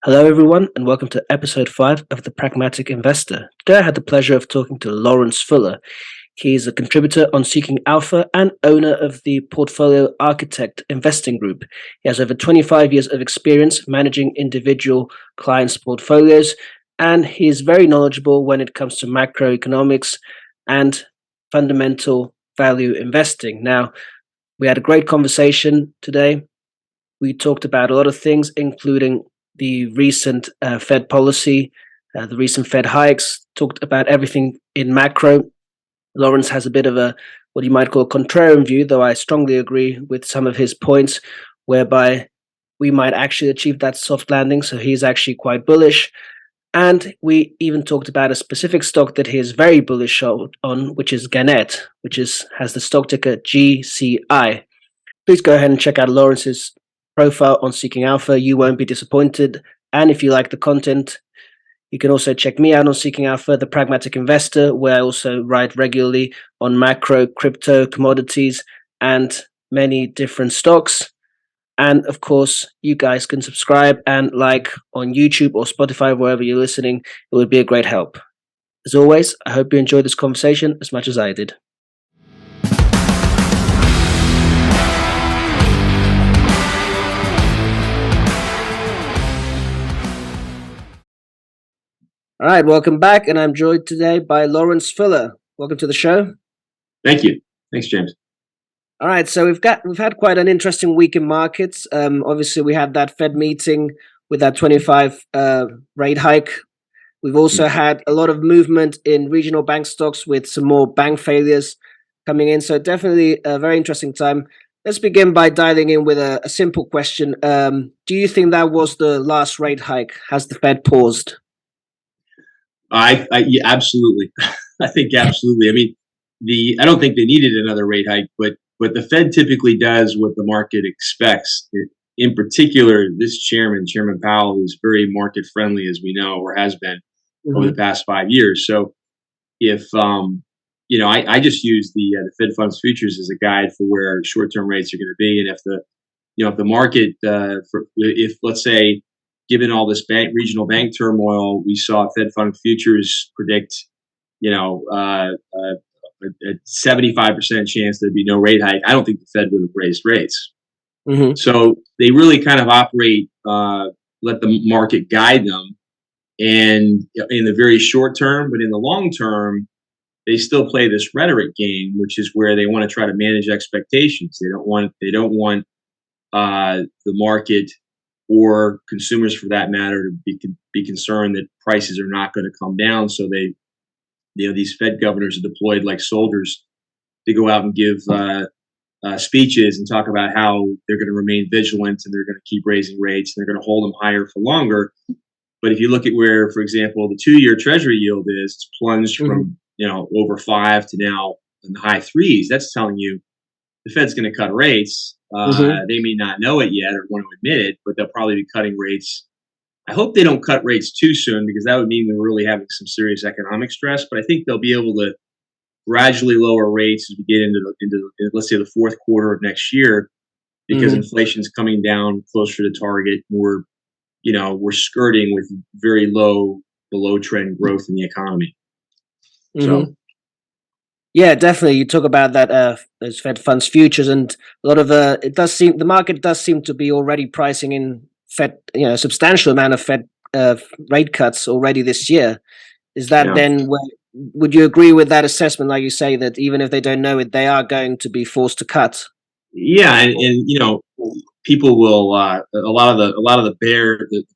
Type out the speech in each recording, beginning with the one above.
Hello, everyone, and welcome to episode 5 of The Pragmatic Investor. Today, I had the pleasure of talking to Lawrence Fuller. He is a contributor on Seeking Alpha and owner of the Portfolio Architect Investing Group. He has over 25 years of experience managing individual clients' portfolios, and he is very knowledgeable when it comes to macroeconomics and fundamental value investing. Now, we had a great conversation today. We talked about a lot of things, including the recent Fed policy, the recent Fed hikes, talked about everything in macro. Lawrence has a bit of a, what you might call a contrarian view, though I strongly agree with some of his points, whereby we might actually achieve that soft landing. So he's actually quite bullish. And we even talked about a specific stock that he is very bullish on, which is Gannett, which has the stock ticker GCI. Please go ahead and check out Lawrence's profile on Seeking Alpha. You won't be disappointed. And if you like the content, you can also check me out on Seeking Alpha, The Pragmatic Investor, where I also write regularly on macro, crypto, commodities, and many different stocks. And of course, you guys can subscribe and like on YouTube or Spotify, wherever you're listening. It would be a great help. As always, I hope you enjoyed this conversation as much as I did. All right, welcome back, and I'm joined today by Lawrence Fuller. Welcome to the show. Thank you. Thanks, James. All right, so we've had quite an interesting week in markets. Obviously, we had that Fed meeting with that 25 rate hike. We've also had a lot of movement in regional bank stocks with some more bank failures coming in. So definitely a very interesting time. Let's begin by dialing in with a simple question. Do you think that was the last rate hike? Has the Fed paused? Yeah, absolutely. I think absolutely. I mean, I don't think they needed another rate hike, but the Fed typically does what the market expects. In particular, this Chairman Powell, is very market friendly, as we know, or has been over the past 5 years. So if I just use the Fed funds futures as a guide for where short-term rates are going to be, and if the market, if let's say, given all this regional bank turmoil, we saw Fed fund futures predict, a 75% chance there'd be no rate hike. I don't think the Fed would have raised rates. So they really kind of operate, let the market guide them, and in the very short term, but in the long term, they still play this rhetoric game, which is where they want to try to manage expectations. They don't want the market, or consumers for that matter, to be concerned that prices are not going to come down. So these Fed governors are deployed like soldiers to go out and give speeches and talk about how they're going to remain vigilant and they're going to keep raising rates and they're going to hold them higher for longer. But if you look at where, for example, the 2-year Treasury yield is, it's plunged from over 5 to now in the high 3s. That's telling you the Fed's going to cut rates. They may not know it yet or want to admit it, but they'll probably be cutting rates. I hope they don't cut rates too soon, because that would mean they're really having some serious economic stress. But I think they'll be able to gradually lower rates as we get into let's say the fourth quarter of next year, because inflation's coming down closer to target. We're skirting with very low, below trend growth in the economy. So. Yeah, definitely. You talk about that those Fed funds futures, and a lot of the market does seem to be already pricing in Fed, a substantial amount of Fed rate cuts already this year. Is that then? Would you agree with that assessment? Like you say, that even if they don't know it, they are going to be forced to cut. Yeah, and people will a lot of the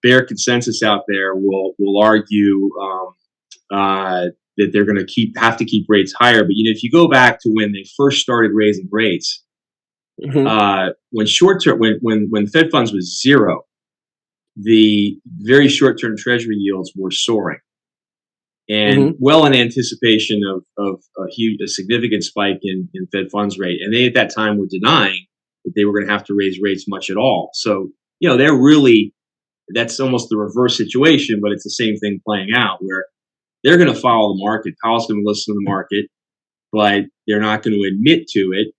bear consensus out there will argue that they're going to have to keep rates higher. But if you go back to when they first started raising rates, when Fed funds was zero, the very short-term Treasury yields were soaring, and well in anticipation of a significant spike in Fed funds rate. And they at that time were denying that they were going to have to raise rates much at all. So that's almost the reverse situation, but it's the same thing playing out, where they're going to follow the market. Powell's going to listen to the market, but they're not going to admit to it.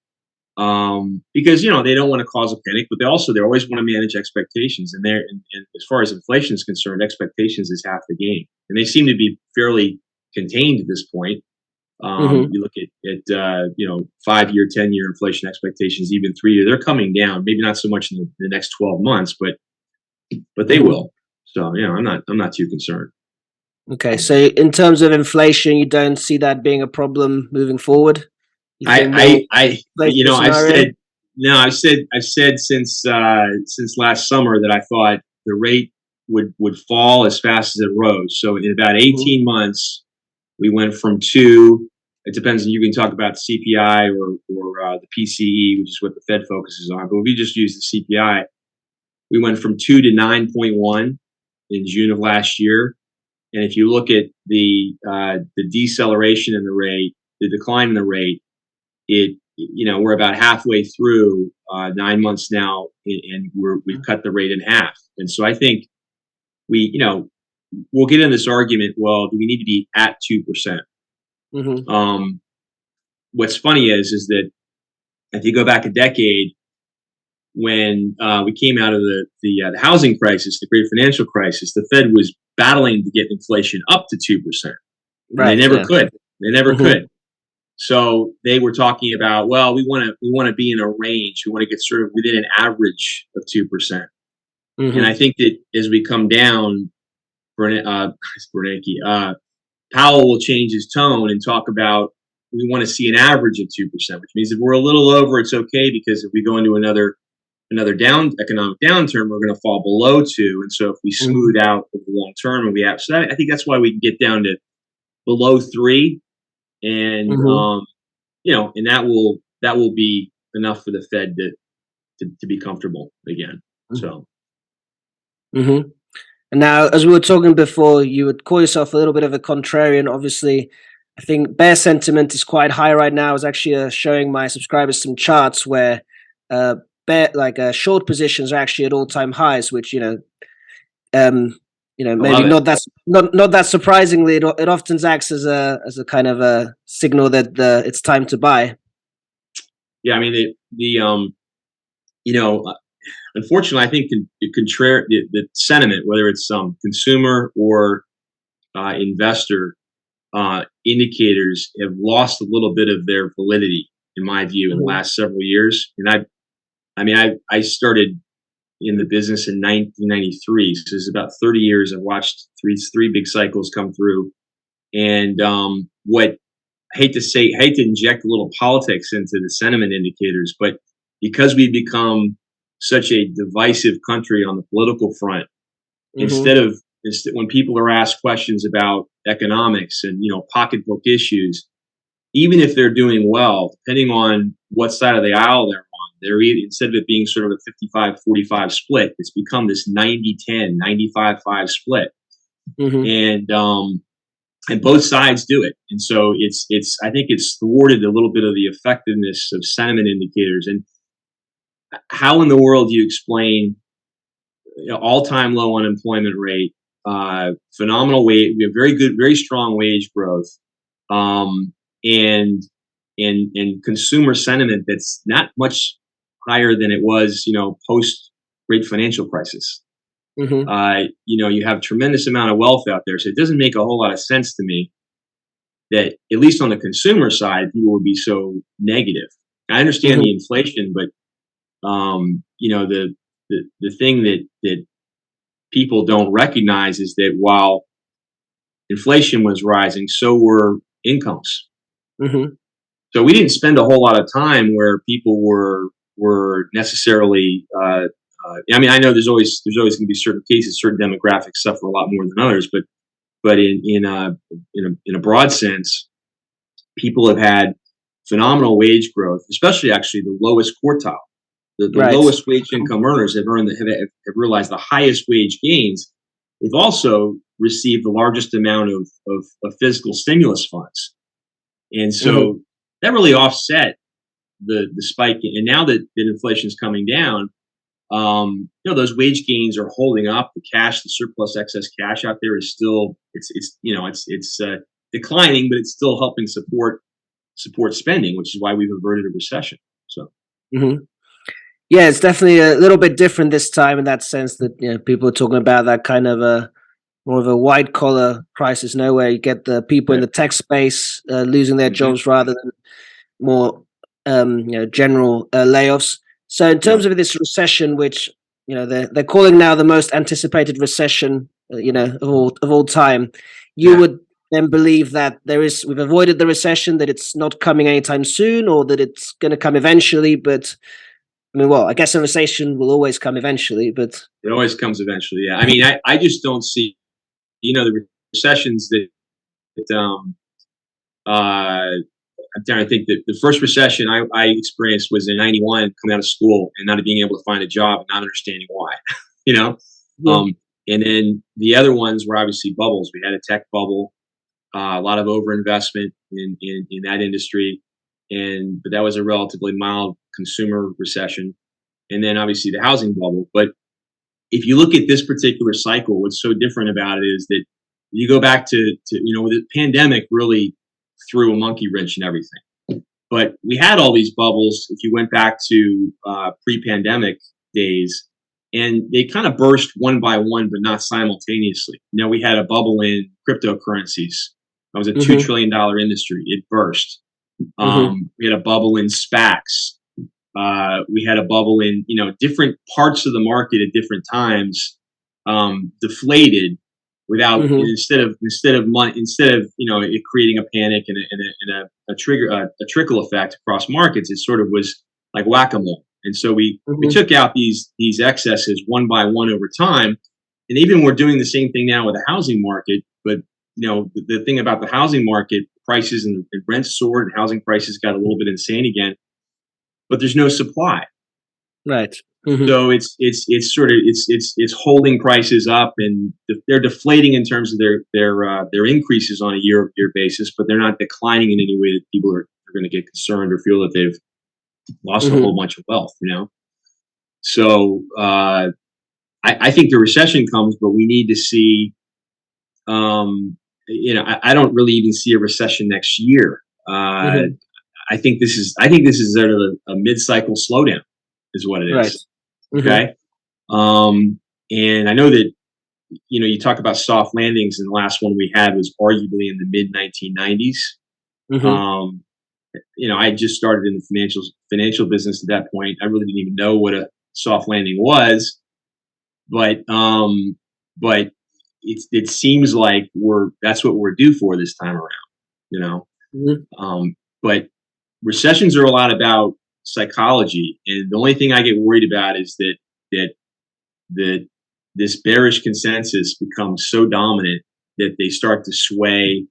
because they don't want to cause a panic, but they always want to manage expectations. And as far as inflation is concerned, expectations is half the game, and they seem to be fairly contained at this point. You look at 5-year, 10-year inflation expectations, even 3-year, they're coming down. Maybe not so much in the next 12 months, but they will. So I'm not too concerned. Okay, so in terms of inflation, you don't see that being a problem moving forward? You think I've said since last summer that I thought the rate would fall as fast as it rose. So in about 18 months, we went from 2. It depends. You can talk about CPI or the PCE, which is what the Fed focuses on. But if we just use the CPI, we went from 2 to 9.1 in June of last year. And if you look at the deceleration in the rate, the decline in the rate, we're about halfway through 9 months now, and we've cut the rate in half. And so I think we'll get in this argument. Well, do we need to be at 2%? What's funny is that if you go back a decade, when we came out of the housing crisis, the great financial crisis, the Fed was battling to get inflation up to 2%. Right, they never could. They never could. So they were talking about, well, we want to be in a range. We want to get sort of within an average of 2%. And I think that as we come down, Powell will change his tone and talk about we want to see an average of 2%, which means if we're a little over, it's okay, because if we go into another economic downturn, we're going to fall below 2. And so if we smooth out the long term, and so I think that's why we can get down to below 3, and and that will be enough for the Fed to be comfortable again. So. And now, as we were talking before, you would call yourself a little bit of a contrarian. Obviously, I think bear sentiment is quite high right now. I was actually showing my subscribers some charts where short positions are actually at all-time highs, which maybe not that surprisingly, it often acts as a kind of a signal that it's time to buy. Yeah, I mean unfortunately, I think the sentiment, whether it's consumer or investor indicators, have lost a little bit of their validity, in my view, in the last several years. And I started in the business in 1993, so it's about 30 years. I've watched three big cycles come through, and what I hate to inject a little politics into the sentiment indicators, but because we've become such a divisive country on the political front, instead when people are asked questions about economics and pocketbook issues, even if they're doing well, depending on what side of the aisle they're on, instead of it being sort of a 55-45 split, it's become this 90-10, 95-5 split. And both sides do it. And so I think it's thwarted a little bit of the effectiveness of sentiment indicators. And how in the world do you explain all-time low unemployment rate, phenomenal wage, we have very strong wage growth, and consumer sentiment that's not much higher than it was, post great financial crisis. You have tremendous amount of wealth out there, so it doesn't make a whole lot of sense to me that, at least on the consumer side, people would be so negative. I understand the inflation, but the thing that people don't recognize is that while inflation was rising, so were incomes. So we didn't spend a whole lot of time where people were necessarily. I know there's always going to be certain cases, certain demographics suffer a lot more than others, but in a broad sense, people have had phenomenal wage growth, especially actually the lowest quartile. The lowest wage income earners have realized the highest wage gains. They've also received the largest amount of fiscal stimulus funds, and so that really offset the spike. And now that inflation is coming down, those wage gains are holding up. The surplus excess cash out there is still it's declining, but it's still helping support spending, which is why we've averted a recession. So. hmm Yeah, it's definitely a little bit different this time in that sense that people are talking about that kind of a more of a white collar crisis, no, where you get the people in Right. the tech space losing their Hmm. jobs rather than more general layoffs. So in Yeah. terms of this recession, which they're calling now the most anticipated recession, of all time, you Yeah. would then believe that we've avoided the recession, that it's not coming anytime soon, or that it's going to come eventually. But I mean, well, I guess a recession will always come eventually. But It always comes eventually. Yeah. I mean, I just don't see, the recessions that I'm trying to think that the first recession I experienced was in '91, coming out of school and not being able to find a job and not understanding why, you know? yeah. Um, and then the other ones were obviously bubbles. We had a tech bubble, a lot of overinvestment in that industry. But that was a relatively mild consumer recession. And then obviously the housing bubble. But if you look at this particular cycle, what's so different about it is that you go back to the pandemic really threw a monkey wrench in everything. But we had all these bubbles. If you went back to pre-pandemic days, and they kind of burst one by one, but not simultaneously. We had a bubble in cryptocurrencies. That was a $2 trillion industry. It burst. hmm We had a bubble in SPACs. We had a bubble in different parts of the market at different times, deflated without hmm instead of it creating a panic and a trigger a trickle effect across markets. It sort of was like whack-a-mole, and so we hmm took out these excesses one by one over time, and even we're doing the same thing now with the housing market. But the thing about the housing market, prices and rents soared, and housing prices got a little bit insane again, but there's no supply. Right. hmm So it's sort of it's holding prices up, and they're deflating in terms of their increases on a year-over-year basis, but they're not declining in any way that people are going to get concerned or feel that they've lost a hmm whole bunch of wealth. So I think the recession comes, but we need to see. I don't really even see a recession next year. hmm I think this is sort of a mid-cycle slowdown, is what it Right. is. hmm Okay. And I know that, you talk about soft landings, and the last one we had was arguably in the mid 1990s. hmm Um, I had just started in the financial business at that point. I really didn't even know what a soft landing was, but it seems like that's what we're due for this time around, you know. hmm But recessions are a lot about psychology, and the only thing I get worried about is that that this bearish consensus becomes so dominant that they start to sway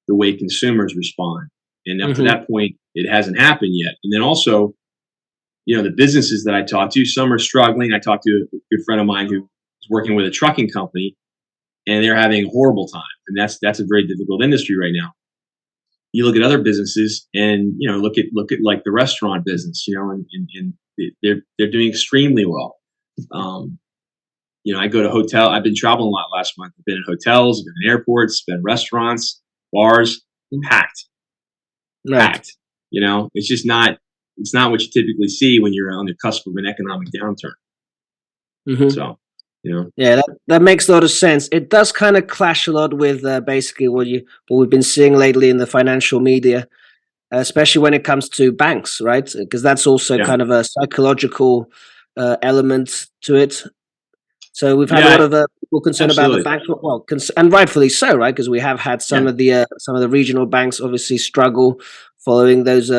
the way consumers respond. And up to hmm that point, it hasn't happened yet. And then also, the businesses that I talk to, some are struggling. I talked to a good friend of mine who is working with a trucking company, and they're having a horrible time. And that's a very difficult industry right now. You look at other businesses, and look at like the restaurant business, and they're doing extremely well. Um, I go to hotel. I've been traveling a lot last month. I've been in hotels, been in airports, been in restaurants, bars, packed, Right. packed. It's just not. It's not what you typically see when you're on the cusp of an economic downturn. hmm So, you know, Yeah, that makes a lot of sense. It does kind of clash a lot with basically what we've been seeing lately in the financial media, especially when it comes to banks, right? Because that's also yeah, kind of a psychological element to it. So we've had a lot yeah, of people concerned about the absolutely, banks, well, and rightfully so, right? Because we have had yeah. some of the regional banks obviously struggle following those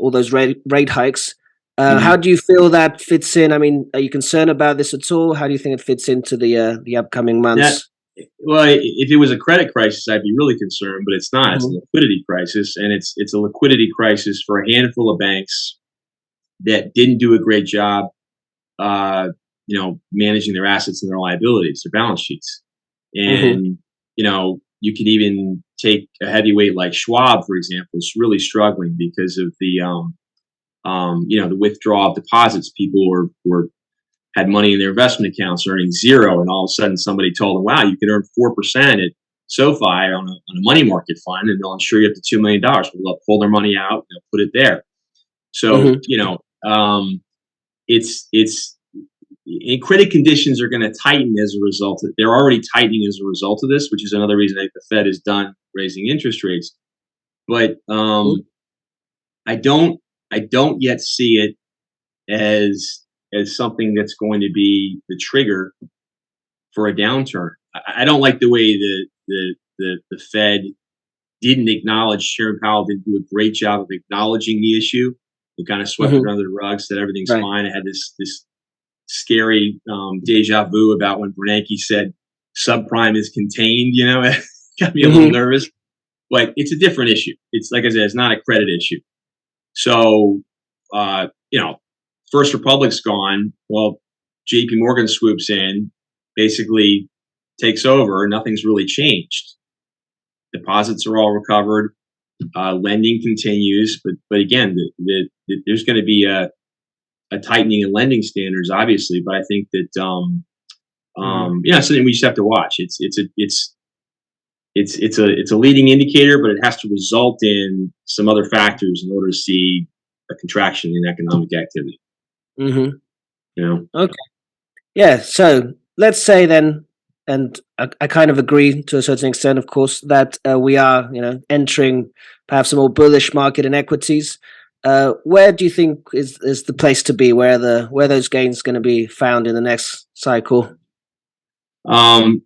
all those rate hikes. How Hmm. do you feel that fits in? I mean, are you concerned about this at all? How do you think it fits into the upcoming That months? well, if it was a credit crisis, I'd be really concerned, but it's not. It's a hmm liquidity crisis, and it's a liquidity crisis for a handful of banks that didn't do a great job, managing their assets and their liabilities, their balance sheets. hmm And, you could even take a heavyweight like Schwab, for example, is really struggling because of the withdrawal of deposits. People had money in their investment accounts earning zero, and all of a sudden somebody told them, "Wow, you can earn 4% at SoFi on a money market fund, and they'll insure you up to $2 million." Well, they'll pull their money out and they'll put it there. So, hmm it's credit conditions are going to tighten as a result. They're already tightening as a result of this, which is another reason that the Fed is done raising interest rates. But I don't yet see it as something that's going to be the trigger for a downturn. I don't like the way the Fed didn't acknowledge. Chairman Powell didn't do a great job of acknowledging the issue. He kind of swept it under the rug, said everything's fine. I had this scary deja vu about when Bernanke said subprime is contained. It got me a little nervous. But it's a different issue. It's like I said, it's not a credit issue. So, First Republic's gone. Well, JP Morgan swoops in, basically takes over. Nothing's really changed. Deposits are all recovered. Lending continues. But again, there's going to be a tightening in lending standards, obviously. But I think that, something we just have to watch. It's a leading indicator, but it has to result in some other factors in order to see a contraction in economic activity. Okay. Yeah. So let's say then, and I kind of agree to a certain extent, of course, that we are, entering perhaps a more bullish market in equities. Where do you think is the place to be? Where those gains going to be found in the next cycle? I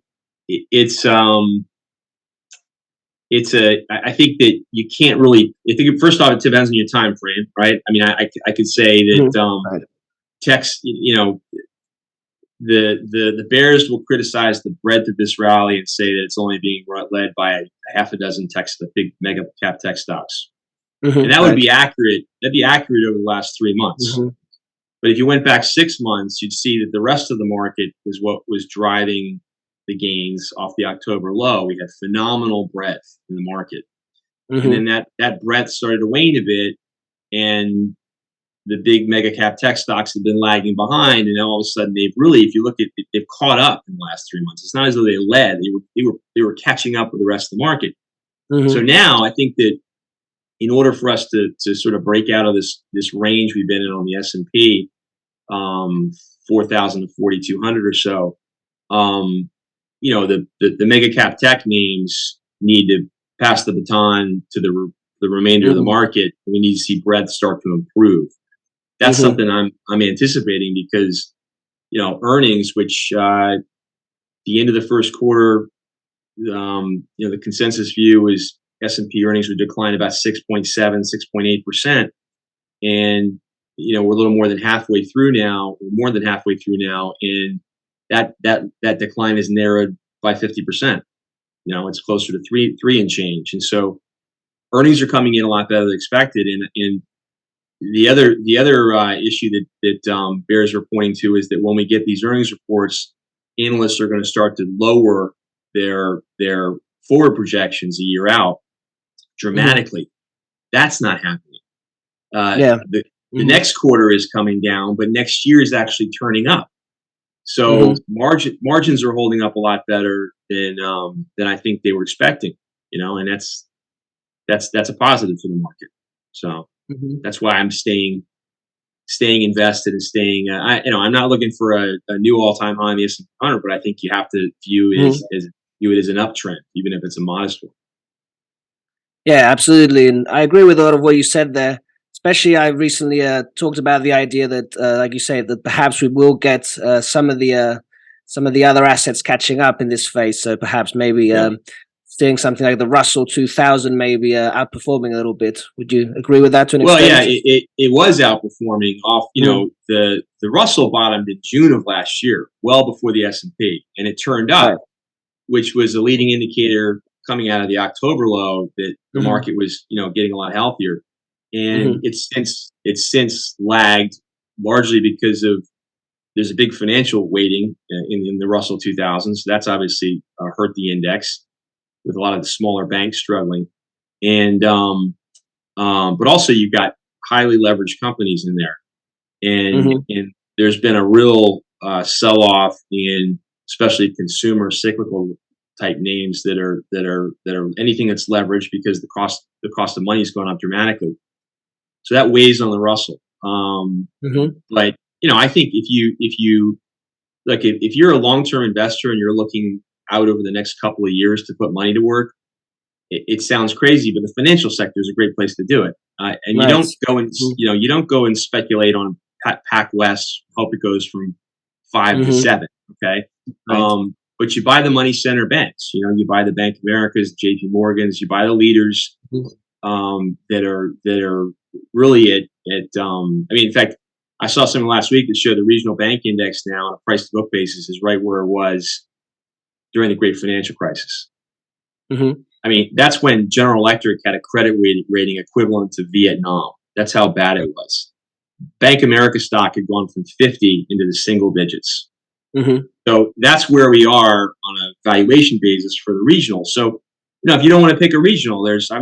think that you can't really. I think first off, it depends on your time frame, right? I mean, I could say that techs, the bears will criticize the breadth of this rally and say that it's only being led by a half a dozen the big mega cap tech stocks, and that would be accurate. That'd be accurate over the last 3 months. But if you went back 6 months, you'd see that the rest of the market was what was driving the gains off the October low. We had phenomenal breadth in the market. And then that breadth started to wane a bit, and the big mega cap tech stocks have been lagging behind. And now all of a sudden they've really, if you look at it, they've caught up in the last 3 months. It's not as though they led, they were catching up with the rest of the market. So now I think that in order for us to sort of break out of this range we've been in on the S&P, 4,000 to 4,200 or so, the mega cap tech names need to pass the baton to the remainder of the market. We need to see breadth start to improve. That's something I'm anticipating because, earnings, which the end of the first quarter, the consensus view is S&P earnings would decline about 6.7, 6.8%. And, we're a little more than halfway through now, and that decline is narrowed by 50%. It's closer to three and change. And so earnings are coming in a lot better than expected. And the other issue that bears are pointing to is that when we get these earnings reports, analysts are going to start to lower their forward projections a year out dramatically. That's not happening. The next quarter is coming down, but next year is actually turning up. So margins are holding up a lot better than I think they were expecting. And that's a positive for the market. So that's why I'm staying invested and staying. I'm not looking for a new all-time high in the S&P 500, but I think you have to view it as an uptrend, even if it's a modest one. Yeah, absolutely, and I agree with a lot of what you said there. Especially, I recently talked about the idea that, like you say, that perhaps we will get some of the other assets catching up in this phase. So perhaps maybe seeing something like the Russell 2000 maybe outperforming a little bit. Would you agree with that to an extent? Well, yeah, it was outperforming off. The Russell bottomed in June of last year, well before the S&P, and it turned up, which was a leading indicator coming out of the October low that the market was, getting a lot healthier. And it's since lagged largely because of there's a big financial weighting in the Russell 2000. So that's obviously hurt the index with a lot of the smaller banks struggling. And but also you've got highly leveraged companies in there, and there's been a real sell-off in especially consumer cyclical type names that are anything that's leveraged because the cost of money has gone up dramatically. So that weighs on the Russell. But I think if you look, if you're a long-term investor and you're looking out over the next couple of years to put money to work, it sounds crazy, but the financial sector is a great place to do it. And you don't go and you don't go and speculate on Pac West. Hope it goes from 5 to 7. Okay, but you buy the money center banks. You buy the Bank of America's, J.P. Morgan's. You buy the leaders that are really at. In fact, I saw something last week that showed the regional bank index now on a price to book basis is right where it was during the great financial crisis. That's when General Electric had a credit rating equivalent to Vietnam. That's how bad it was. Bank of America stock had gone from 50 into the single digits. So that's where we are on a valuation basis for the regional. So, if you don't want to pick a regional, there's the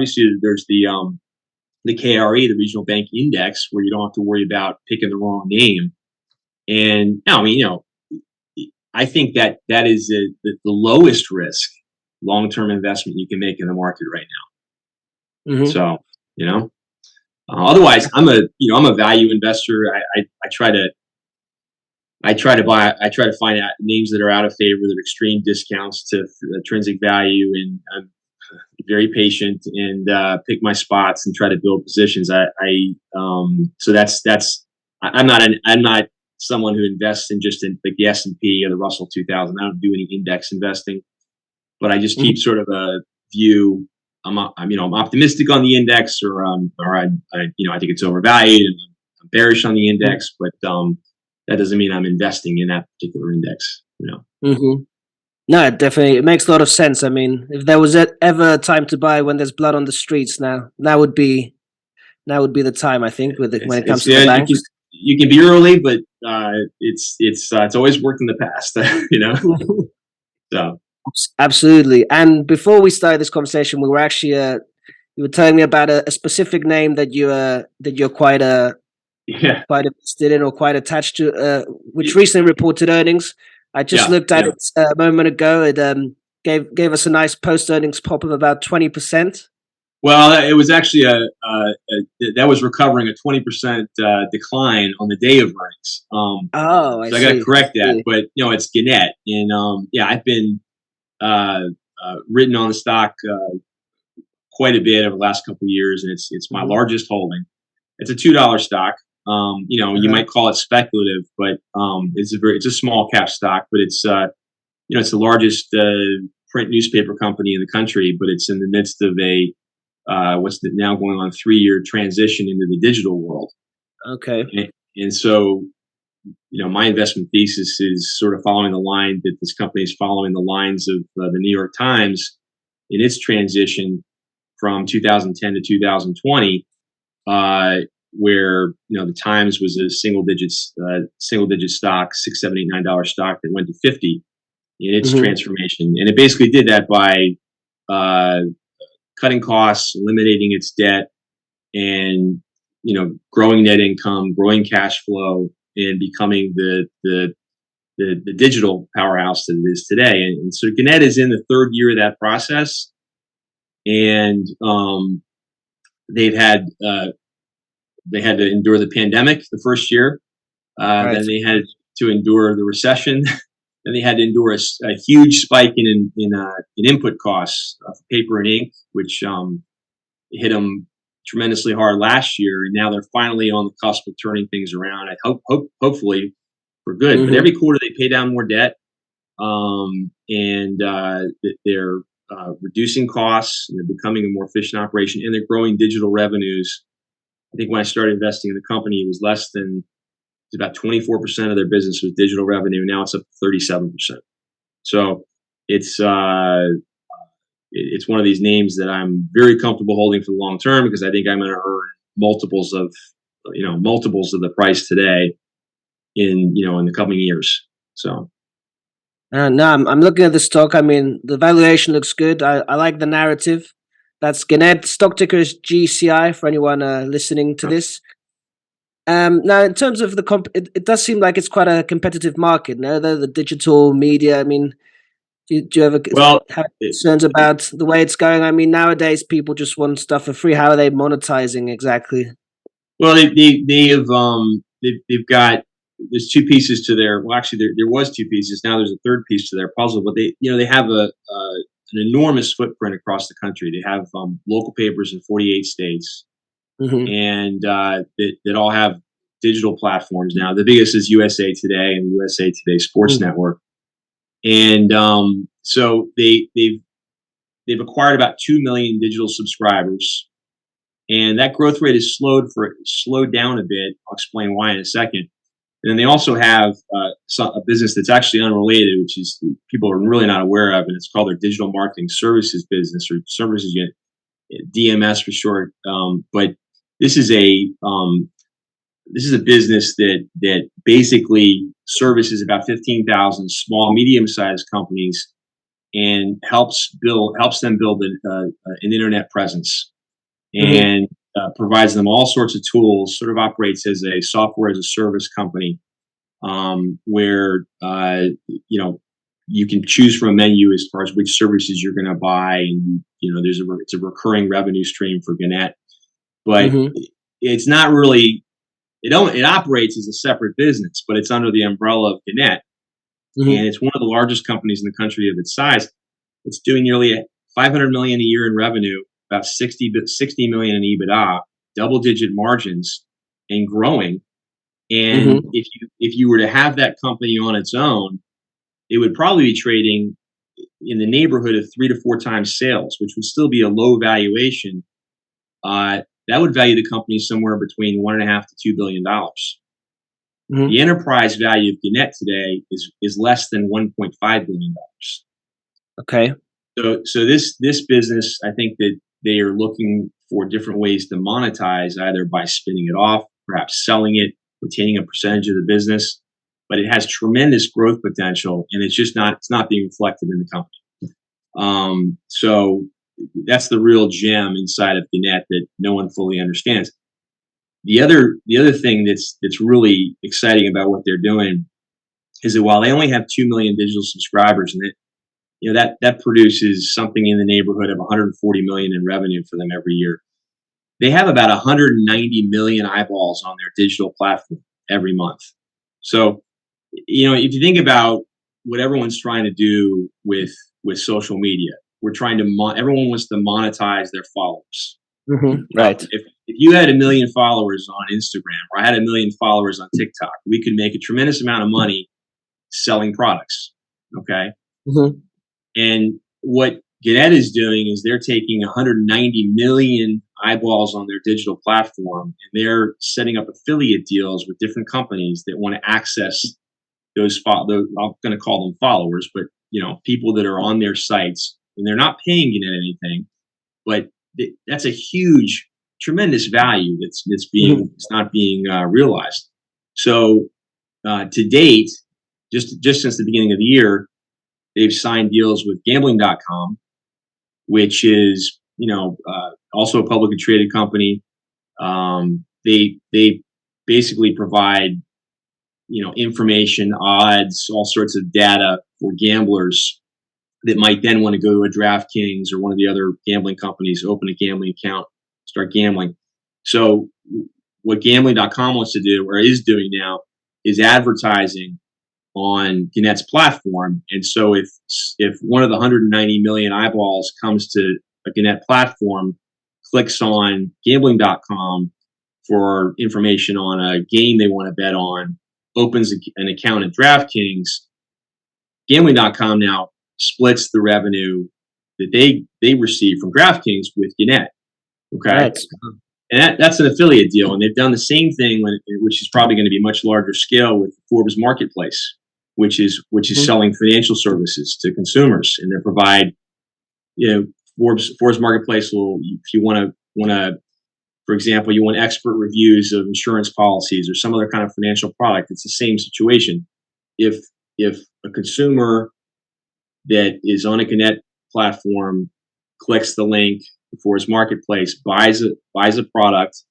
KRE, the Regional Bank Index, where you don't have to worry about picking the wrong name. And I think that is the lowest risk long-term investment you can make in the market right now. So, otherwise, I'm a value investor. I try to find out names that are out of favor, that are extreme discounts to intrinsic value, and I'm very patient and pick my spots and try to build positions. So I'm not someone who invests in like the S&P or the Russell 2000. I don't do any index investing, but I just keep sort of a view. I'm optimistic on the index, or I think it's overvalued, and I'm bearish on the index, but that doesn't mean I'm investing in that particular index. No, definitely, it makes a lot of sense. If there was ever a time to buy when there's blood on the streets, now would be the time. I think when it comes to the banks, you can be early, but it's always worked in the past. So. Absolutely. And before we started this conversation, we were actually you were telling me about a specific name that you're quite invested in or quite attached to, which recently reported earnings. I just looked at it a moment ago. It gave us a nice post earnings pop of about 20%. Well, it was actually that was recovering a 20% decline on the day of earnings. So I got to correct that, but it's Gannett, and I've been written on the stock quite a bit over the last couple of years, and it's my largest holding. It's a $2 stock. You might call it speculative, but it's a small cap stock, but it's it's the largest print newspaper company in the country, but it's in the midst of a what's now going on 3-year transition into the digital world. Okay. And so, my investment thesis is sort of following the line that this company is following the lines of the New York Times in its transition from 2010 to 2020, where the Times was a single digit stock, $6, $7, $8, $9 stock that went to 50 in its transformation, and it basically did that by cutting costs, eliminating its debt, and growing net income, growing cash flow, and becoming the digital powerhouse that it is today. And so Gannett is in the 3rd year of that process, and they had to endure the pandemic the first year. Then they had to endure the recession. Then they had to endure a huge spike in input costs of paper and ink, which hit them tremendously hard last year. And now they're finally on the cusp of turning things around. I hopefully for good. But every quarter they pay down more debt, and they're reducing costs, and they're becoming a more efficient operation, and they're growing digital revenues. I think when I started investing in the company, it was about 24% of their business was digital revenue. Now it's up to 37%. So it's one of these names that I'm very comfortable holding for the long term, because I think I'm going to earn multiples of the price today in the coming years. So. No, I'm looking at the stock. The valuation looks good. I like the narrative. That's Gannett. Stock ticker is GCI for anyone listening to this. Now, in terms of it does seem like it's quite a competitive market. No, the digital media. Do you ever have concerns about the way it's going? Nowadays people just want stuff for free. How are they monetizing exactly? Well, they've got, there's two pieces to their, well, actually there was two pieces. Now there's a third piece to their puzzle, but they have an enormous footprint across the country. They have local papers in 48 states, Mm-hmm. and that all have digital platforms now. The biggest is USA Today and USA Today Sports Mm-hmm. Network, and so they've acquired about 2 million digital subscribers, and that growth rate has slowed down a bit. I'll explain why in a second. And then they also have a business that's actually unrelated, which is people are really not aware of, and it's called their digital marketing services business, or services unit, DMS for short. But this is a business that basically services about 15,000 small, medium-sized companies and helps them build an internet presence, Mm-hmm. and provides them all sorts of tools. Sort of operates as a software as a service company, where you can choose from a menu as far as which services you're going to buy, and it's a recurring revenue stream for Gannett, but Mm-hmm. it's not really. It operates as a separate business, but it's under the umbrella of Gannett, Mm-hmm. and it's one of the largest companies in the country of its size. It's doing nearly 500 million a year in revenue, about 60 million in EBITDA, double-digit margins, and growing. And Mm-hmm. if you were to have that company on its own, it would probably be trading in the neighborhood of 3 to 4 times sales, which would still be a low valuation. That would value the company somewhere between $1.5 to $2 billion. Mm-hmm. The enterprise value of Gannett today is less than $1.5 billion. Okay. So this business, I think that they are looking for different ways to monetize, either by spinning it off, perhaps selling it, retaining a percentage of the business. But it has tremendous growth potential, and it's not being reflected in the company. So that's the real gem inside of Gannett that no one fully understands. The other thing that's really exciting about what they're doing is that while they only have 2 million digital subscribers, and that produces something in the neighborhood of 140 million in revenue for them every year, they have about 190 million eyeballs on their digital platform every month. So, if you think about what everyone's trying to do with social media, we're trying to everyone wants to monetize their followers. Mm-hmm. Right. If you had 1 million followers on Instagram, or I had 1 million followers on TikTok, we could make a tremendous amount of money selling products. Okay. Mm-hmm. And what Gannett is doing is they're taking 190 million eyeballs on their digital platform, and they're setting up affiliate deals with different companies that want to access those. I'm going to call them followers, but people that are on their sites, and they're not paying Gannett anything, but that's a huge, tremendous value that's Mm-hmm. it's not being realized. So to date, just since the beginning of the year, they've signed deals with gambling.com, which is also a publicly traded company. They basically provide information, odds, all sorts of data for gamblers that might then want to go to a DraftKings or one of the other gambling companies, open a gambling account, start gambling. So what gambling.com wants to do, or is doing now, is advertising on Gannett's platform. And so if one of the 190 million eyeballs comes to a Gannett platform, clicks on gambling.com for information on a game they want to bet on, opens an account at DraftKings, gambling.com now splits the revenue that they receive from DraftKings with Gannett. Okay. Right. And that's an affiliate deal. And they've done the same thing, which is probably going to be much larger scale, with Forbes Marketplace, which is Mm-hmm. selling financial services to consumers. And they provide, Forbes Marketplace will, if you want to, for example, you want expert reviews of insurance policies or some other kind of financial product, it's the same situation. If a consumer that is on a Gannett platform clicks the link for his marketplace, buys a product,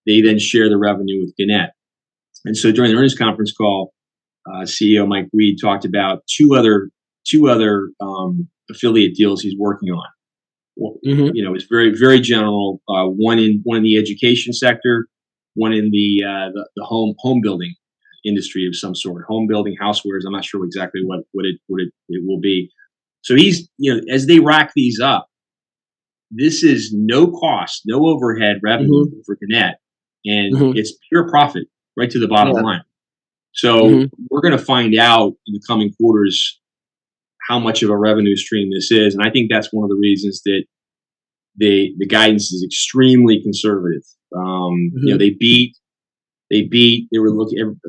they then share the revenue with Gannett. And so during the earnings conference call, CEO Mike Reed talked about two other affiliate deals he's working on. Mm-hmm. It's very, very general. One in the education sector, one in the home building industry of some sort, home building, housewares. I'm not sure exactly what it will be. So he's, as they rack these up, this is no cost, no overhead revenue for Gannett, and it's pure profit right to the bottom line. So we're going to find out in the coming quarters how much of a revenue stream this is, and I think that's one of the reasons that the guidance is extremely conservative. They were looking.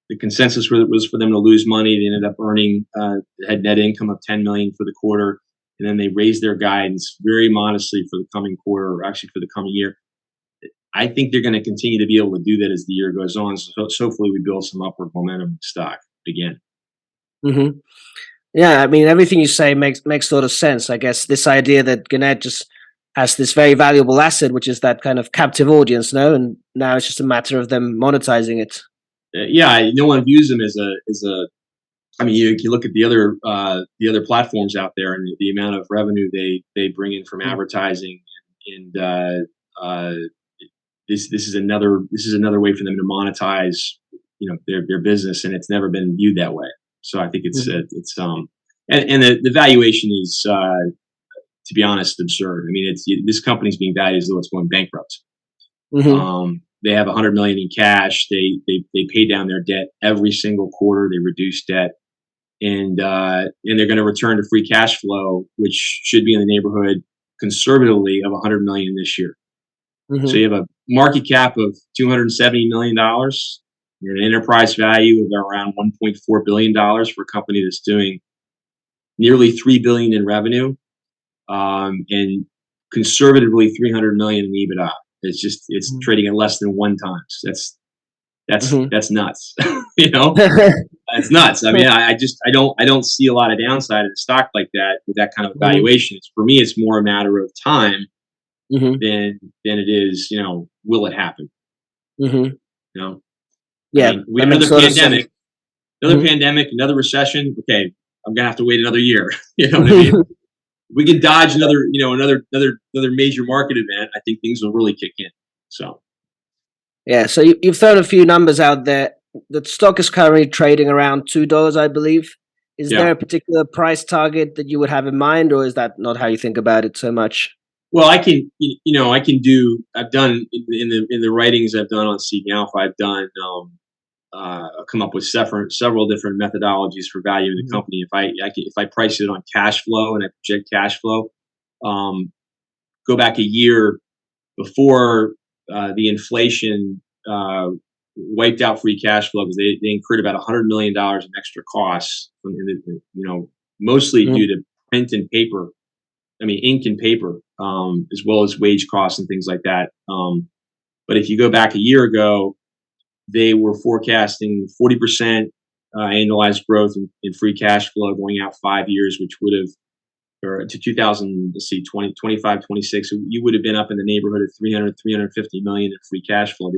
The consensus was for them to lose money. They ended up earning had net income of $10 million for the quarter, and then they raised their guidance very modestly for the coming quarter, or actually for the coming year. I think they're going to continue to be able to do that as the year goes on. So hopefully we build some upward momentum in stock again. Yeah, I mean, everything you say makes a lot of sense. I guess this idea that Gannett just has this very valuable asset, which is that kind of captive audience, and now it's just a matter of them monetizing it. No one views them as a. I mean, you look at the other platforms out there and the amount of revenue they bring in from advertising, and this is another way for them to monetize, their business, and it's never been viewed that way. So I think it's and the valuation is, to be honest, absurd. I mean, this company's being valued as though it's going bankrupt. They have $100 million in cash. They pay down their debt every single quarter. They reduce debt, and they're going to return to free cash flow, which should be in the neighborhood conservatively of $100 million this year. So you have a market cap of $270 million and an enterprise value of around $1.4 billion for a company that's doing nearly $3 billion in revenue, and conservatively $300 million in EBITDA. It's trading at less than 1 times. That's nuts. It's nuts. I mean, I don't see a lot of downside in a stock like that with that kind of valuation. For me, it's more a matter of time than it is, will it happen? Yeah, I mean, we have another pandemic, another recession. Okay, I'm gonna have to wait another year. You know what I mean? We can dodge another major market event. I think things will really kick in. So, yeah. So you've thrown a few numbers out there. The stock is currently trading around $2, I believe. Is there a particular price target that you would have in mind, or is that not how you think about it so much? Well, I've done in the writings I've done on Seeking Alpha, I've come up with several different methodologies for valuing the company. If I price it on cash flow and I project cash flow, go back a year before the inflation wiped out free cash flow, because they incurred about $100 million in extra costs, mostly due to ink and paper, as well as wage costs and things like that. But if you go back a year ago, they were forecasting 40% annualized growth in free cash flow going out 5 years, which would have, or to 25, 26, you would have been up in the neighborhood of 350 million in free cash flow.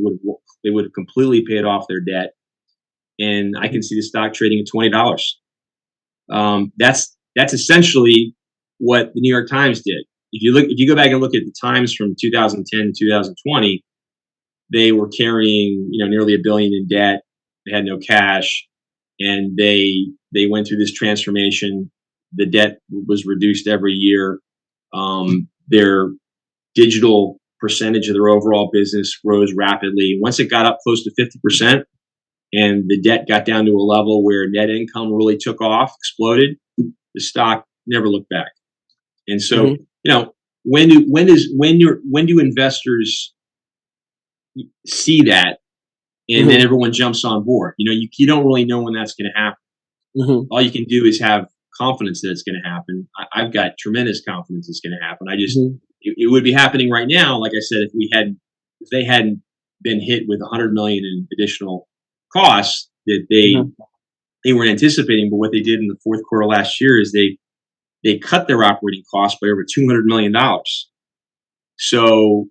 They would have completely paid off their debt, and I can see the stock trading at $20. That's essentially what the New York Times did. If you go back and look at the Times from 2010 to 2020, they were carrying nearly $1 billion in debt. They had no cash, and they went through this transformation. The debt was reduced every year. Their digital percentage of their overall business rose rapidly. Once it got up close to 50%, and the debt got down to a level where net income really took off, exploded, the stock never looked back. And so, when do investors see that, and then everyone jumps on board? You don't really know when that's going to happen. All you can do is have confidence that it's going to happen. I've got tremendous confidence it's going to happen. It would be happening right now. Like I said, if they hadn't been hit with $100 million in additional costs that they weren't anticipating. But what they did in the fourth quarter last year is they cut their operating costs by over $200 million. So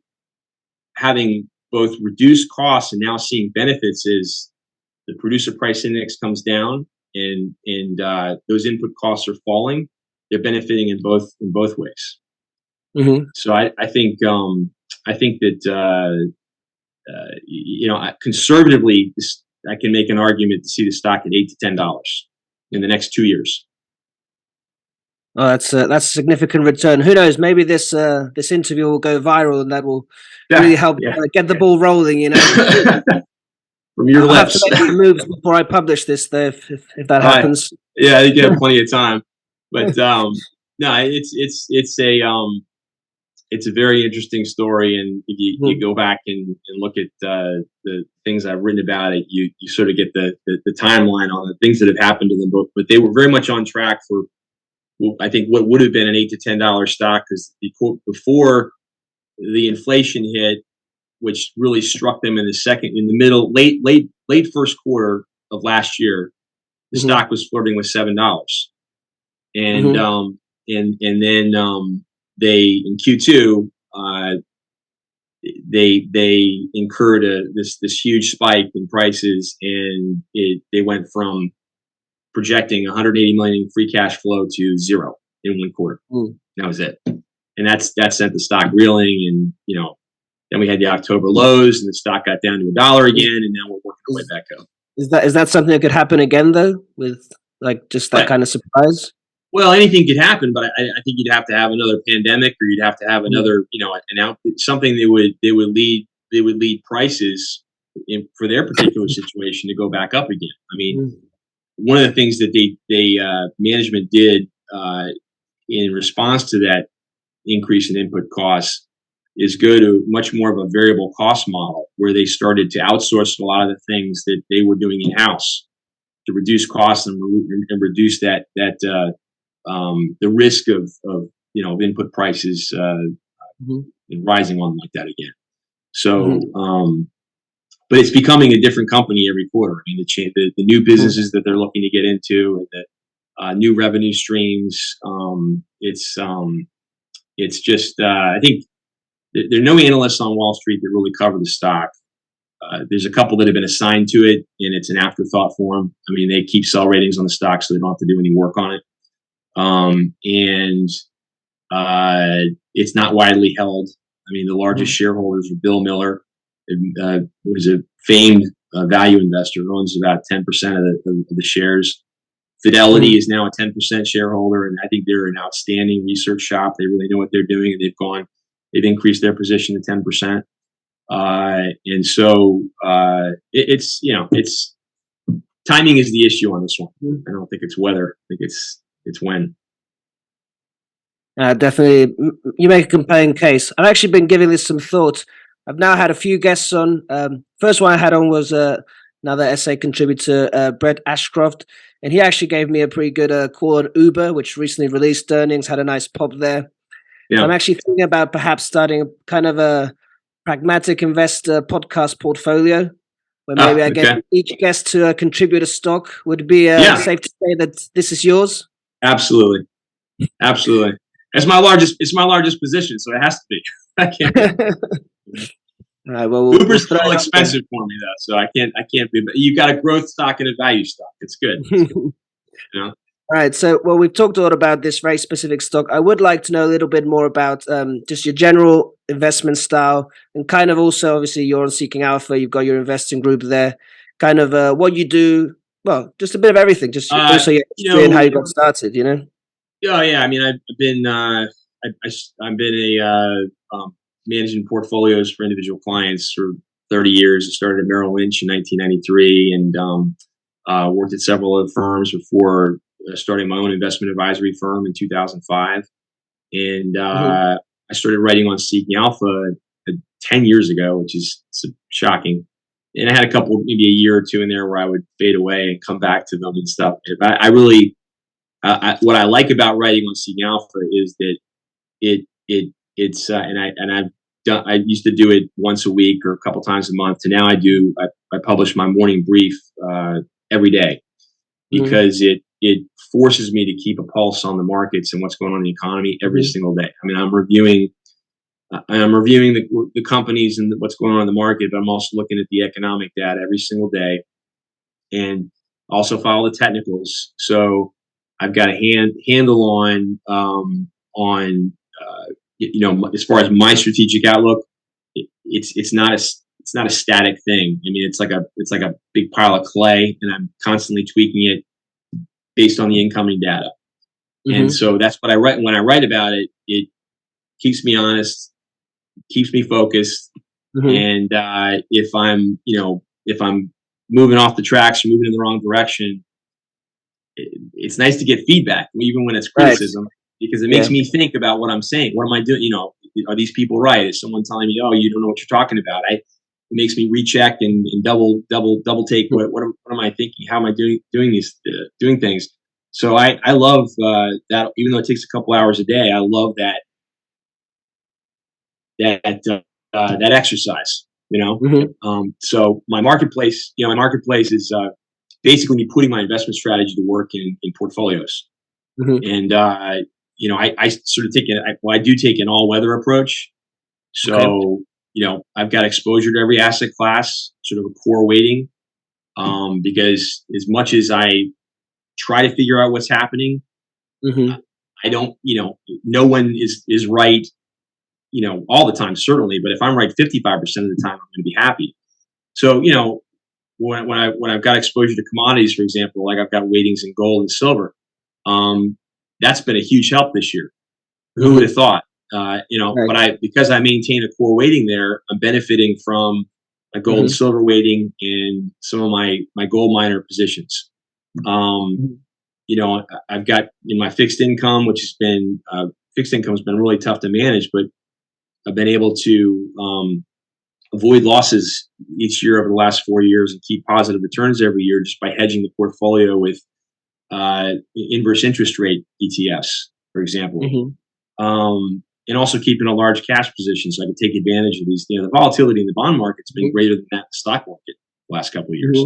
having both reduced costs and now seeing benefits is the producer price index comes down, and those input costs are falling. They're benefiting in both ways. So I think that conservatively, I can make an argument to see the stock at $8 to $10 in the next 2 years. Oh, that's a significant return. Who knows? Maybe this interview will go viral, and that will really help get the ball rolling. From your I'll lips. have to make some moves before I publish this, though, if that happens. Yeah, you have plenty of time. But no, it's a very interesting story, and if you go back and look at the things I've written about it, you sort of get the timeline on the things that have happened to them. But they were very much on track for, I think, what would have been an $8 to $10 stock, because before the inflation hit, which really struck them in the late first quarter of last year, the stock was flirting with $7, and then they, in Q2, they incurred this huge spike in prices, and they went from projecting 180 million in free cash flow to zero in 1 quarter. That was it, and that sent the stock reeling. And then we had the October lows, and the stock got down to $1 again, and now we're working our way back up. Is that something that could happen again, though, with just that kind of surprise? Well, anything could happen, but I think you'd have to have another pandemic, or you'd have to have another, something that would lead prices for their particular situation to go back up again. I mean, one of the things that they management did in response to that increase in input costs is go to much more of a variable cost model, where they started to outsource a lot of the things that they were doing in house to reduce costs and reduce the risk of input prices rising on like that again. So, but it's becoming a different company every quarter. I mean, the new businesses that they're looking to get into, and the new revenue streams. It's just I think there are no analysts on Wall Street that really cover the stock. There's a couple that have been assigned to it, and it's an afterthought for them. I mean, they keep sell ratings on the stock, so they don't have to do any work on it. It's not widely held. I mean, the largest shareholders are Bill Miller, who is a famed value investor, who owns about 10% of the shares. Fidelity is now a 10% shareholder, and I think they're an outstanding research shop. They really know what they're doing, and they've increased their position to 10%. And so it's timing is the issue on this one. I don't think it's whether. I think it's when. Definitely, you make a compelling case. I've actually been giving this some thought. I've now had a few guests on. First one I had on was another essay contributor, Brett Ashcroft, and he actually gave me a pretty good call on Uber, which recently released earnings, had a nice pop there. Yeah. I'm actually thinking about perhaps starting kind of a pragmatic investor podcast portfolio, where maybe I get each guest to contribute a stock. Would it be safe to say that this is yours? Absolutely. It's my largest position, so it has to be. I can't. All right, well, Uber's still expensive for me, though, so I can't be. But you've got a growth stock and a value stock. It's good. All right, so we've talked a lot about this very specific stock. I would like to know a little bit more about just your general investment style, and kind of also, obviously, you're on Seeking Alpha. You've got your investing group there. Kind of what you do. Well, just a bit of everything. Just also your history and how you got started. Yeah. I mean, I've been managing portfolios for individual clients for 30 years. I started at Merrill Lynch in 1993, and worked at several other firms before starting my own investment advisory firm in 2005. And I started writing on Seeking Alpha 10 years ago, which is shocking. And I had a couple, maybe a year or two in there where I would fade away and come back to them and stuff. But I really, what I like about writing on Seeking Alpha is that I used to do it once a week or a couple times a month. To now I publish my morning brief every day, because it forces me to keep a pulse on the markets and what's going on in the economy every single day. I mean, I'm reviewing the companies and what's going on in the market, but I'm also looking at the economic data every single day, and also follow the technicals. So I've got a handle on as far as my strategic outlook. It's not it's not a static thing. I mean, it's like a big pile of clay, and I'm constantly tweaking it based on the incoming data. And so that's what I write. When I write about it, it keeps me honest, keeps me focused. And if I'm moving off the tracks or moving in the wrong direction, it's nice to get feedback, even when it's criticism, because it makes me think about what I'm saying. What am I doing? Are these people right? Is someone telling me, "Oh, you don't know what you're talking about"? It makes me recheck and double take. What am I thinking? How am I doing things? So I love that. Even though it takes a couple hours a day, I love that exercise. So my marketplace is basically me putting my investment strategy to work in portfolios. And I sort of I do take an all-weather approach. So I've got exposure to every asset class, sort of a core weighting, because as much as I try to figure out what's happening, I don't, no one is right, all the time, certainly. But if I'm right 55% of the time, I'm going to be happy. So, when I've got exposure to commodities, for example, like I've got weightings in gold and silver, that's been a huge help this year. Who would have thought? But because I maintain a core weighting there, I'm benefiting from a gold and silver weighting and some of my gold miner positions. I've got in my fixed income, which has been fixed income has been really tough to manage, but I've been able to avoid losses each year over the last 4 years and keep positive returns every year just by hedging the portfolio with inverse interest rate ETFs, for example. And also keeping a large cash position so I can take advantage of these. The volatility in the bond market's been greater than that in the stock market the last couple of years.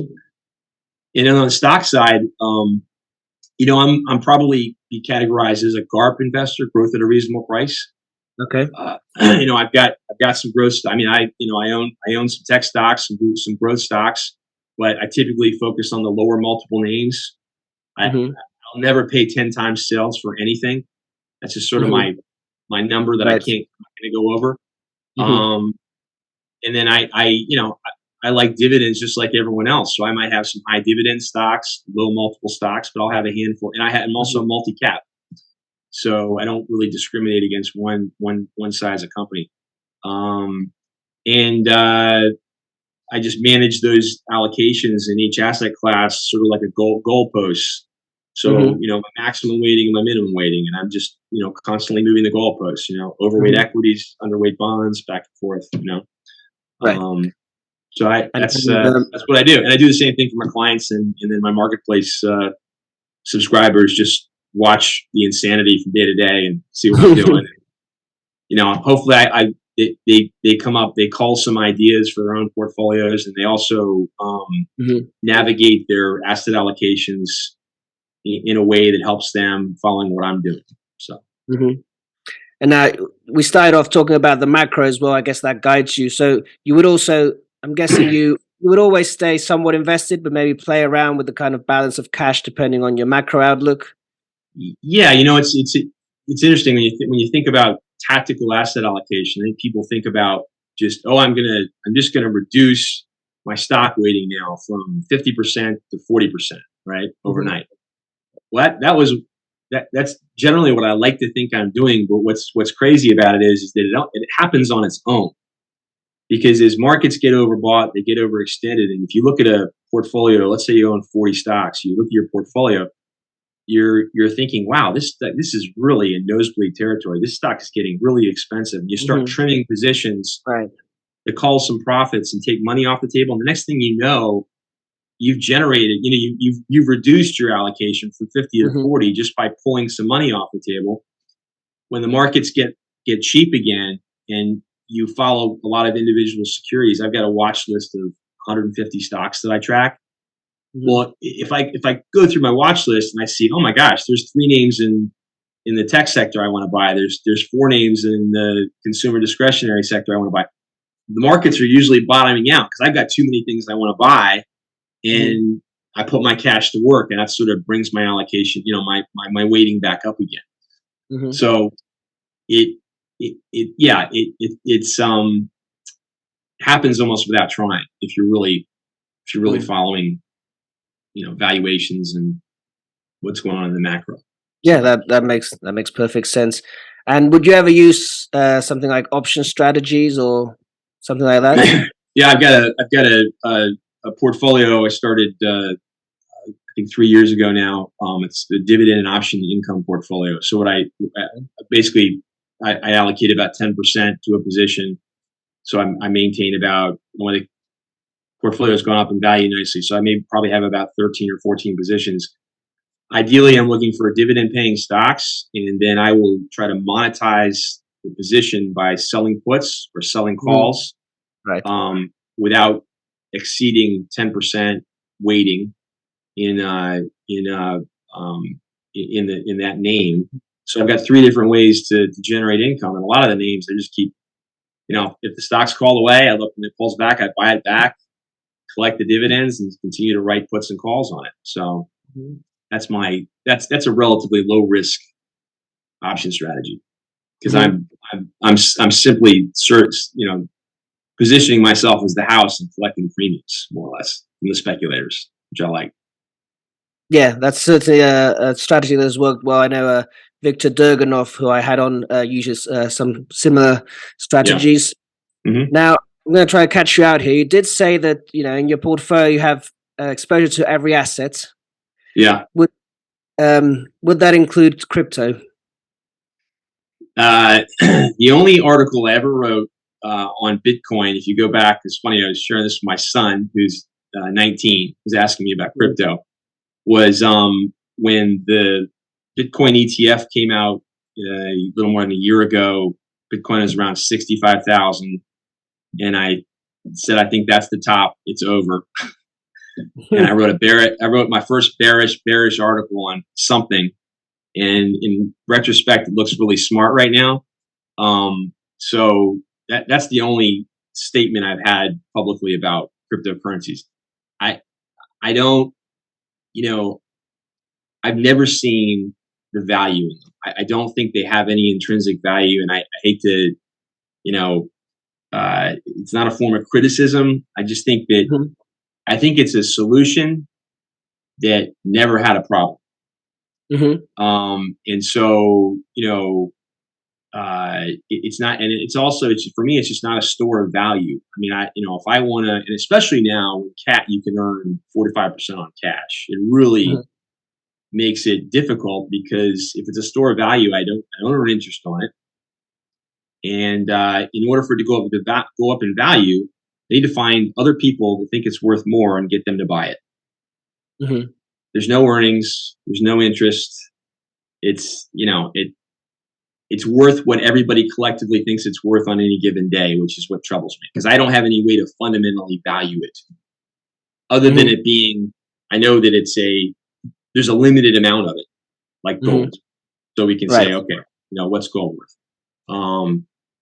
And then on the stock side, I'm probably be categorized as a GARP investor, growth at a reasonable price. Okay. I've got some growth. I mean, I own some tech stocks, some growth stocks, but I typically focus on the lower multiple names. I'll never pay 10 times sales for anything. That's just sort of my number that I'm not going to go over. And then I like dividends just like everyone else. So I might have some high dividend stocks, low multiple stocks, but I'll have a handful. And I'm also a multi-cap. So I don't really discriminate against one size of company. I just manage those allocations in each asset class, sort of like a goalpost. So, my maximum weighting and my minimum weighting, and I'm just, constantly moving the goalposts, overweight equities, underweight bonds, back and forth, Right. So that's what I do. And I do the same thing for my clients, and then my marketplace subscribers just watch the insanity from day to day and see what I'm doing. Hopefully they come up, they call some ideas for their own portfolios, and they also navigate their asset allocations in a way that helps them following what I'm doing. So. And now we started off talking about the macro as well. I guess that guides you. So you would also, I'm guessing you would always stay somewhat invested, but maybe play around with the kind of balance of cash depending on your macro outlook. Yeah, it's interesting when you think about tactical asset allocation. I think people think about just, I'm just gonna reduce my stock weighting now from 50% to 40%, right, overnight. Well, that's generally what I like to think I'm doing. But what's crazy about it is that it happens on its own, because as markets get overbought, they get overextended. And if you look at a portfolio, let's say you own 40 stocks, you look at your portfolio, you're thinking, wow, this is really in nosebleed territory. This stock is getting really expensive. And you start trimming positions to call some profits and take money off the table. And the next thing you know, you've generated, you've reduced your allocation from 50 to 40 just by pulling some money off the table. When the markets get cheap again, and you follow a lot of individual securities, I've got a watch list of 150 stocks that I track. Well, if I go through my watch list and I see, oh my gosh, there's 3 names in the tech sector I want to buy. There's 4 names in the consumer discretionary sector I want to buy. The markets are usually bottoming out because I've got too many things I want to buy. And I put my cash to work, and that sort of brings my allocation, my weighting back up again. So it's happens almost without trying if you're really following, valuations and what's going on in the macro. Yeah, So that makes perfect sense. And would you ever use something like option strategies or something like that? yeah, I've got a portfolio I started I think 3 years ago now. It's the dividend and option income portfolio. So what basically I allocate about 10% to a position. So I maintain about when the portfolio's gone up in value nicely. So I may probably have about 13 or 14 positions. Ideally, I'm looking for dividend paying stocks, and then I will try to monetize the position by selling puts or selling Mm, calls, right. without exceeding 10% weighting in in in that name. So I've got three different ways to generate income, and a lot of the names I just keep. If the stocks call away, I look and it pulls back, I buy it back, collect the dividends, and continue to write puts and calls on it. So Mhm. that's a relatively low risk option strategy because Mhm. I'm simply positioning myself as the house and collecting premiums more or less from the speculators, which I like. Yeah, that's certainly a strategy that has worked well. I know Victor Durganov, who I had on, uses some similar Yeah. strategies. hmm Now, I'm going to try to catch you out here. You did say that in your portfolio you have exposure to every asset. Yeah. Would would that include crypto? The only article I ever wrote on Bitcoin, if you go back, it's funny. I was sharing this with my son, who's 19, who's asking me about Mm, crypto. Was when the Bitcoin ETF came out a little more than a year ago. Bitcoin is around 65,000, and I said I think that's the top. It's over. And I wrote my first bearish article on something, and in retrospect, it looks really smart right now. So that's the only statement I've had publicly about cryptocurrencies. I I don't, you know, I've never seen the value in them. I don't think they have any intrinsic value, and I hate to, you know, it's not a form of criticism. mhm, I think it's a solution that never had a problem. mhm, And so, it's not, and it's also, it's for me, it's just not a store of value. I mean, if I want to, and especially now with you can earn 45% on cash. It really mhm, makes it difficult because if it's a store of value, I don't earn interest on it. And in order for it to go up in value, they need to find other people that think it's worth more and get them to buy it. mhm, There's no earnings, there's no interest. It's it's worth what everybody collectively thinks it's worth on any given day, which is what troubles me because I don't have any way to fundamentally value it other than mhm, it being. I know that there's a limited amount of it, like mhm. gold, so we can Right. say, okay, what's gold worth?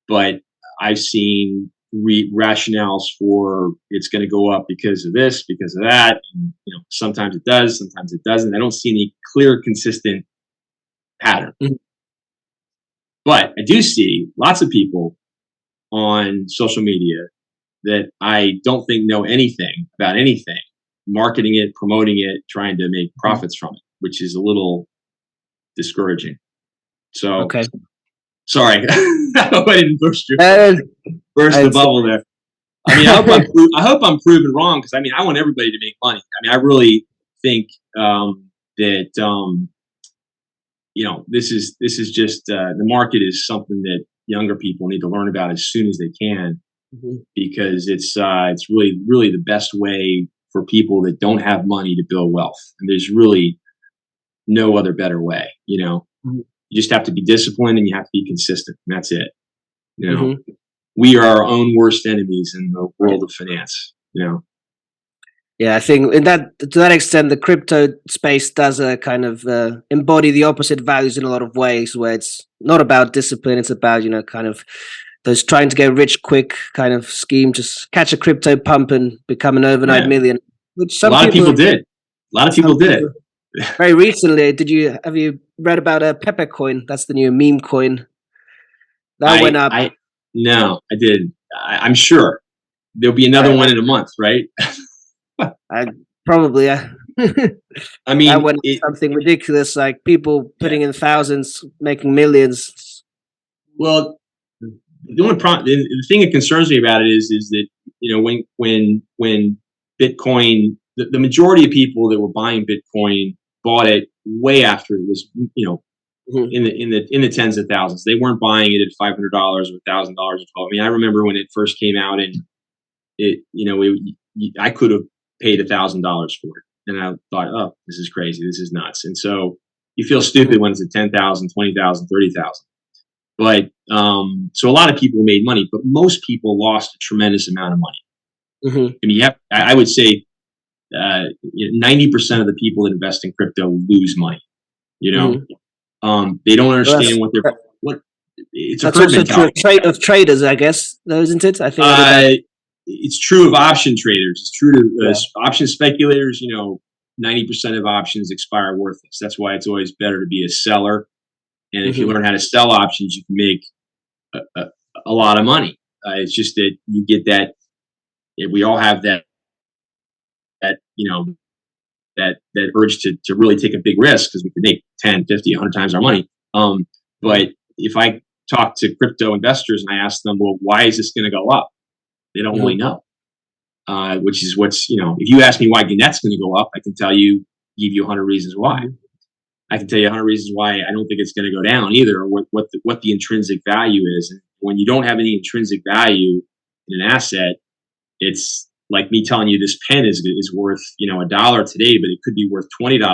But I've seen rationales for it's going to go up because of this, because of that. And, sometimes it does, sometimes it doesn't. I don't see any clear, consistent pattern. Mhm, But I do see lots of people on social media that I don't think know anything about anything, marketing it, promoting it, trying to make mhm. profits from it, which is a little discouraging. So Okay. sorry, I hope I didn't Uh, burst the it's, bubble there. I mean, I hope I'm proven wrong because I mean, I want everybody to make money. I mean, I really think that this is just the market is something that younger people need to learn about as soon as they can Mhm, because it's really the best way for people that don't have money to build wealth. And there's really no other better way. mhm, You just have to be disciplined and you have to be consistent. And that's it. You know, mhm. we are our own worst enemies in the Right. world of finance. Yeah, I think in that to that extent, the crypto space does kind of embody the opposite values in a lot of ways, where it's not about discipline; it's about kind of those trying to get rich quick kind of scheme, just catch a crypto pump and become an overnight Yeah, million. Which a lot of people did. A lot of people some did. people very recently. Have you read about a Pepper coin? That's the new meme coin that went up. I no, I didn't. I'm sure. there'll be another one in a month, right? I probably. I mean, that went something ridiculous, like people putting in thousands, making millions. Well, the only problem, the thing that concerns me about it is that when Bitcoin, the majority of people that were buying Bitcoin bought it way after it was in the tens of thousands. They weren't buying it at $500 or $1,000 or 12. I mean, I remember when it first came out, and I could have paid $1,000 for it, and I thought, oh, this is crazy, this is nuts. And so you feel stupid when it's at 10,000, 20,000, 30,000. But so a lot of people made money, but most people lost a tremendous amount of money. I mean, I would say 90% of the people that invest in crypto lose money. They don't understand it's that's a also true of traders, I guess, though, isn't it? I think it's true of option traders. It's true to option speculators. 90% of options expire worthless. That's why it's always better to be a seller. And if you learn how to sell options, you can make a lot of money. It's just that you get that. We all have that urge to really take a big risk because we can make 10, 50, 100 times our money. But if I talk to crypto investors and I ask them, well, why is this going to go up? They don't really know. Which is if you ask me why Gannett's going to go up, I can give you 100 reasons why. I can tell you 100 reasons why I don't think it's going to go down either, or what the intrinsic value is. And when you don't have any intrinsic value in an asset, it's like me telling you this pen is worth $1 today, but it could be worth $20 a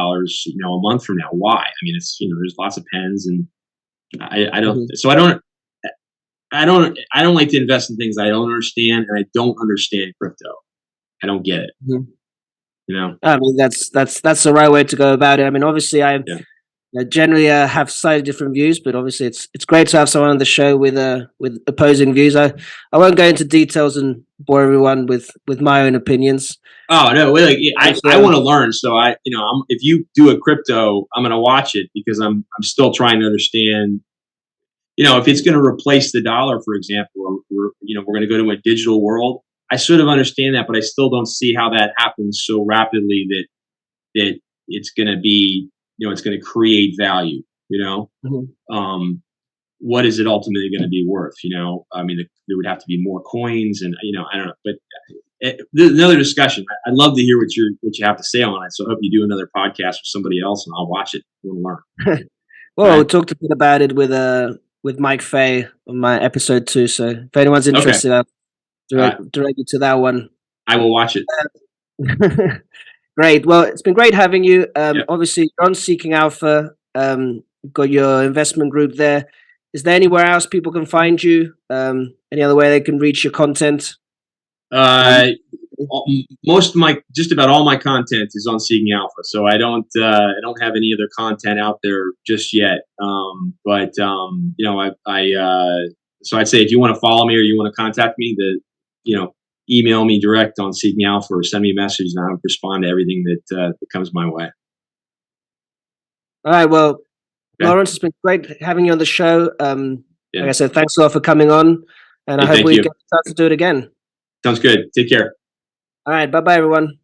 month from now. Why? I mean, it's there's lots of pens, and I don't. So I don't like to invest in things I don't understand, and I don't understand crypto. I don't get it. I mean, that's the right way to go about it. I mean, obviously, I generally have slightly different views, but obviously, it's great to have someone on the show with opposing views. I won't go into details and bore everyone with my own opinions. Oh no, I want to learn. So if you do a crypto, I'm going to watch it because I'm still trying to understand. If it's going to replace the dollar, for example, or we're going to go to a digital world. I sort of understand that, but I still don't see how that happens so rapidly that it's going to be, it's going to create value. What is it ultimately going to be worth? I mean, there would have to be more coins, and I don't know. But there's another discussion. I'd love to hear what you have to say on it. So I hope you do another podcast with somebody else, and I'll watch it and learn. Well, we talked a bit about it with Mike Fay on my episode 2. So if anyone's interested, I'll direct you to that one. I will watch it. Great. Well, it's been great having you. Obviously, you're on Seeking Alpha. You've got your investment group there. Is there anywhere else people can find you? Any other way they can reach your content? Just about all my content is on Seeking Alpha, so I don't have any other content out there just yet. So I'd say if you want to follow me or you want to contact me, email me direct on Seeking Alpha or send me a message, and I'll respond to everything that comes my way. All right. Well, Lawrence, it's been great having you on the show. Like I said, thanks a lot for coming on, and I hope we get a chance to do it again. Sounds good. Take care. All right. Bye-bye, everyone.